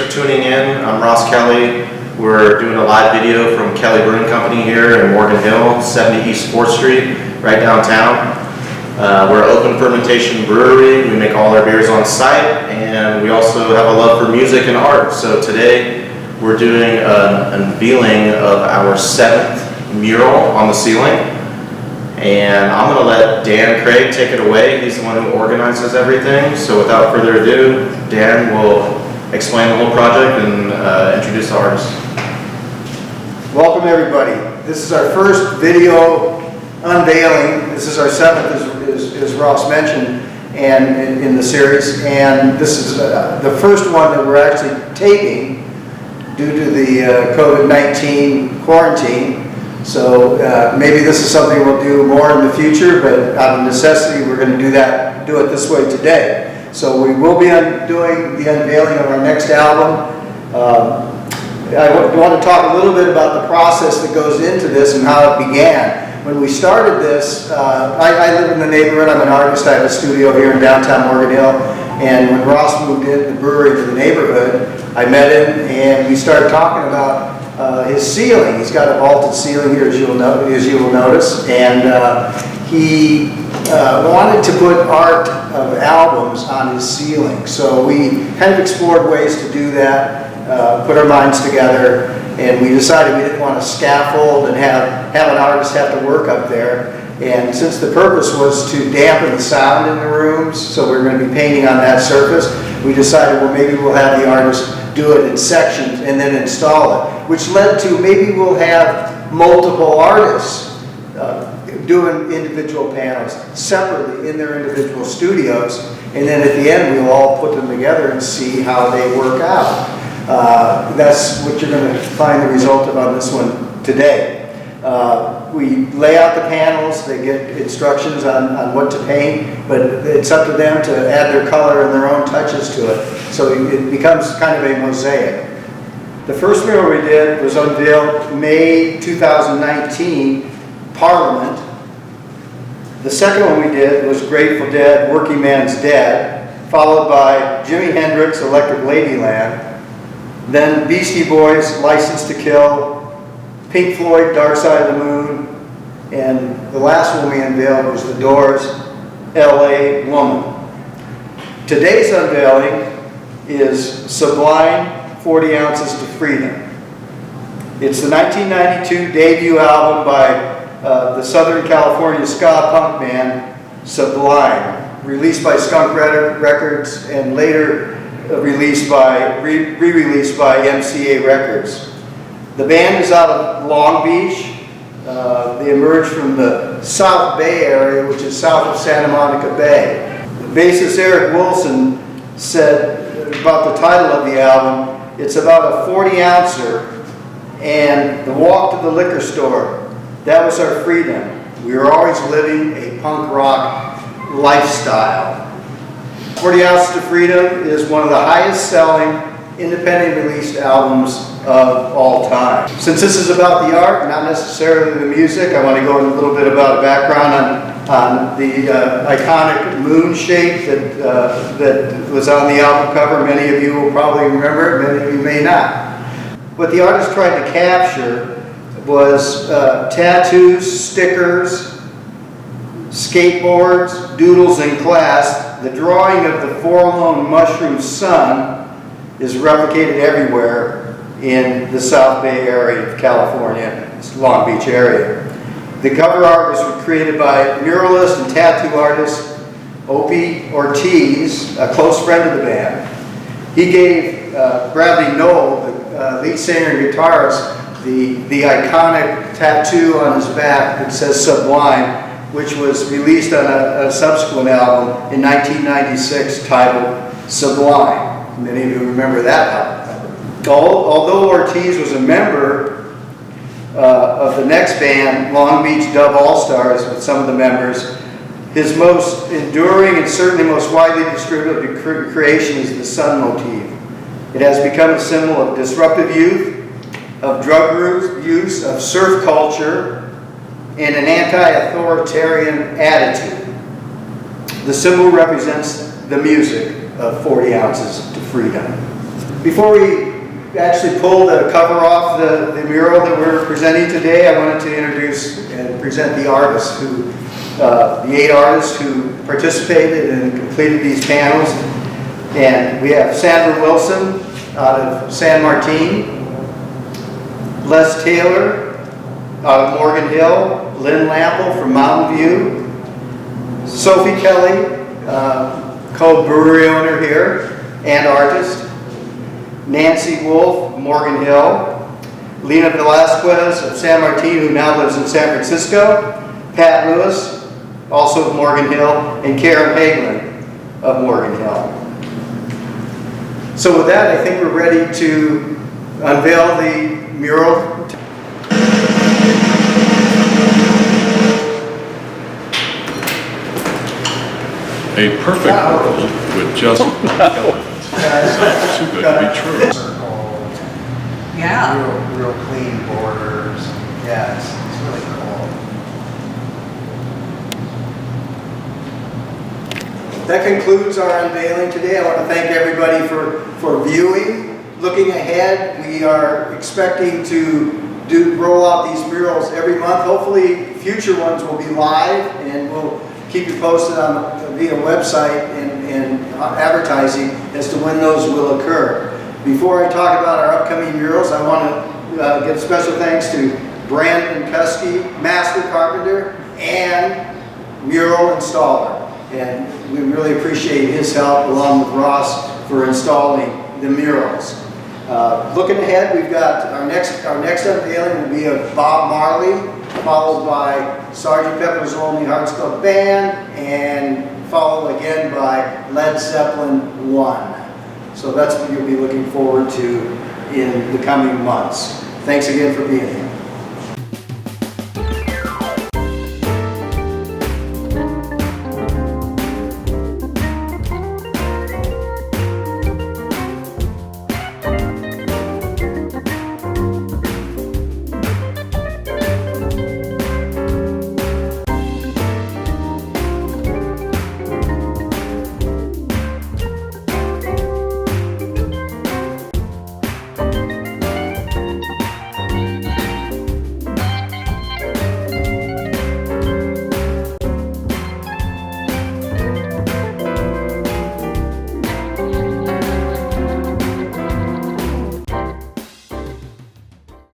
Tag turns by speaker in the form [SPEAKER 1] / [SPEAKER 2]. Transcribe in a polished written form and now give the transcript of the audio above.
[SPEAKER 1] for tuning in. I'm Ross Kelly. We're doing a live video from Kelly Brewing Company here in Morgan Hill, 70 East 4th Street, right downtown. We're an open fermentation brewery. We make all our beers on site, and we also have a love for music and art. So today we're doing an unveiling of our 7th mural on the ceiling. And I'm going to let Dan Craig take it away. He's the one who organizes everything. So without further ado, Dan will explain the whole project and introduce the artist.
[SPEAKER 2] Welcome everybody. This is our first video unveiling. This is our 7th, as Ross mentioned, and in the series. And this is the first one that we're actually taping due to the COVID-19 quarantine. So maybe this is something we'll do more in the future, but out of necessity, we're going to do it this way today. So we will be doing the unveiling of our next album. I want to talk a little bit about the process that goes into this and how it began. When we started this, I live in the neighborhood. I'm an artist. I have a studio here in downtown Morgan Hill. And when Ross moved in the brewery to the neighborhood, I met him and we started talking about his ceiling. He's got a vaulted ceiling here, as you will notice, and he wanted to put art of albums on his ceiling. So we kind of explored ways to do that, put our minds together, and we decided we didn't want to scaffold and have an artist have to work up there. And since the purpose was to dampen the sound in the rooms, so we're going to be painting on that surface, we decided, well, maybe we'll have the artist do it in sections and then install it, which led to maybe we'll have multiple artists doing individual panels separately in their individual studios, and then at the end we'll all put them together and see how they work out. That's what you're going to find the result of on this one today. We lay out the panels, they get instructions on what to paint, but it's up to them to add their color and their own touches to it. So it becomes kind of a mosaic. The first mural we did was unveiled May 2019, Parliament. The second one we did was Grateful Dead, Working Man's Dead, followed by Jimi Hendrix, Electric Ladyland, then Beastie Boys, License to Kill, Pink Floyd, Dark Side of the Moon, and the last one we unveiled was The Doors, L.A. Woman. Today's unveiling is Sublime, 40 Ounces to Freedom. It's the 1992 debut album by the Southern California ska punk band Sublime, released by Skunk Records and later re-released by MCA Records. The band is out of Long Beach. They emerged from the South Bay area, which is south of Santa Monica Bay. Bassist Eric Wilson said about the title of the album, it's about a 40-ouncer and the walk to the liquor store. That was our freedom. We were always living a punk rock lifestyle. 40 Ounces to Freedom is one of the highest selling independent released albums of all time. Since this is about the art, not necessarily the music, I want to go into a little bit about a background on the iconic moon shape that was on the album cover. Many of you will probably remember it, many of you may not. What the artist tried to capture was tattoos, stickers, skateboards, doodles in class. The drawing of the forlorn mushroom sun is replicated everywhere in the South Bay area of California, Long Beach area. The cover art was created by muralist and tattoo artist Opie Ortiz, a close friend of the band. He gave Bradley Knoll, the lead singer and guitarist, the iconic tattoo on his back that says Sublime, which was released on a subsequent album in 1996 titled Sublime. Many of you remember that album. Although Ortiz was a member of the next band, Long Beach Dub All-Stars, with some of the members, his most enduring and certainly most widely distributed creation is the sun motif. It has become a symbol of disruptive youth, of drug use, of surf culture, and an anti-authoritarian attitude. The symbol represents the music of 40 Ounces to Freedom. Before we actually pull the cover off the mural that we're presenting today, I wanted to introduce and present the artists who, the 8 artists who participated and completed these panels. And we have Sandra Wilson out of San Martin, Les Taylor out of Morgan Hill, Lynn Lample from Mountain View, Sophie Kelly, co-brewery owner here and artist, Nancy Wolf, Morgan Hill, Lena Velasquez of San Martin, who now lives in San Francisco, Pat Lewis, also of Morgan Hill, and Karen Hagelin of Morgan Hill. So with that, I think we're ready to unveil the mural.
[SPEAKER 3] A perfect world with just one element. Too good to be true.
[SPEAKER 4] Circle,
[SPEAKER 5] Yeah.
[SPEAKER 4] real clean borders. Yeah, it's really cool.
[SPEAKER 2] That concludes our unveiling today. I want to thank everybody for viewing. Looking ahead, we are expecting to roll out these murals every month. Hopefully, future ones will be live, and we'll keep you posted on via website and advertising as to when those will occur. Before I talk about our upcoming murals, I want to give special thanks to Brandon Kuski, Master Carpenter, and Mural Installer. And we really appreciate his help, along with Ross, for installing the murals. Looking ahead, we've got our next unveiling will be of Bob Marley, followed by Sgt. Pepper's Lonely Hearts Club Band, and followed again by Led Zeppelin 1. So that's what you'll be looking forward to in the coming months. Thanks again for being here.